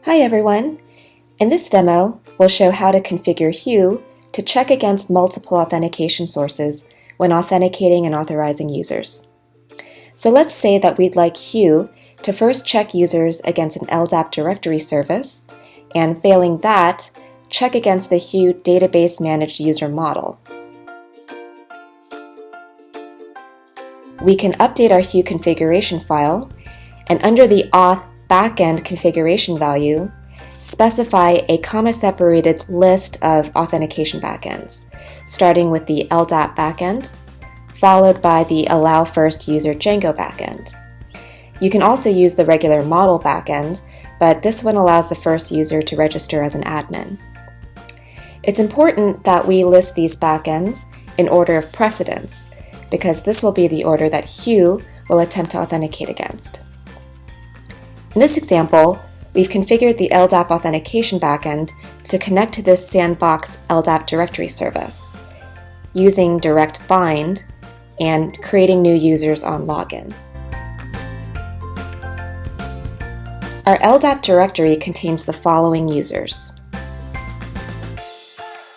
Hi everyone! In this demo, we'll show how to configure Hue to check against multiple authentication sources when authenticating and authorizing users. So let's say that we'd like Hue to first check users against an LDAP directory service, and failing that, check against the Hue database managed user model. We can update our Hue configuration file, and under the auth backend configuration value, specify a comma-separated list of authentication backends, starting with the LDAP backend, followed by the allow first user Django backend. You can also use the regular model backend, but this one allows the first user to register as an admin. It's important that we list these backends in order of precedence, because this will be the order that Hue will attempt to authenticate against. In this example, we've configured the LDAP authentication backend to connect to this sandbox LDAP directory service, using direct bind and creating new users on login. Our LDAP directory contains the following users.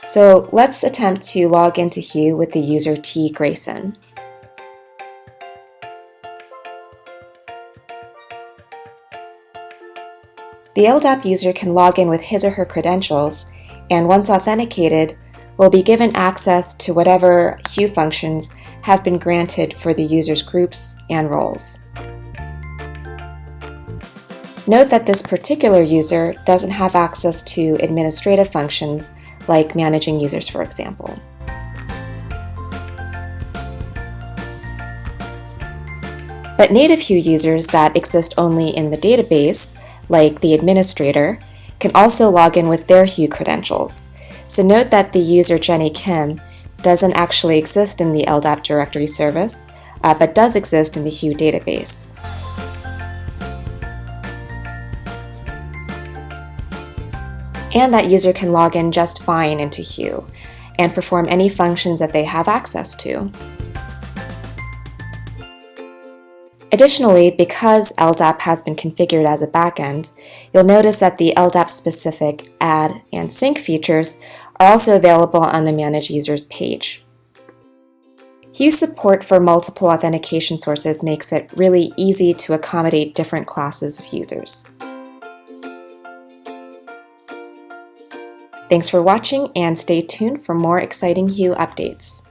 So let's attempt to log into Hue with the user T. Grayson. The LDAP user can log in with his or her credentials, and once authenticated, will be given access to whatever Hue functions have been granted for the user's groups and roles. Note that this particular user doesn't have access to administrative functions like managing users, for example. But native Hue users that exist only in the database, like the administrator, can also log in with their Hue credentials. So note that the user Jenny Kim doesn't actually exist in the LDAP directory service, but does exist in the Hue database. And that user can log in just fine into Hue and perform any functions that they have access to. Additionally, because LDAP has been configured as a backend, you'll notice that the LDAP-specific add and sync features are also available on the Manage Users page. Hue support for multiple authentication sources makes it really easy to accommodate different classes of users. Thanks for watching, and stay tuned for more exciting Hue updates.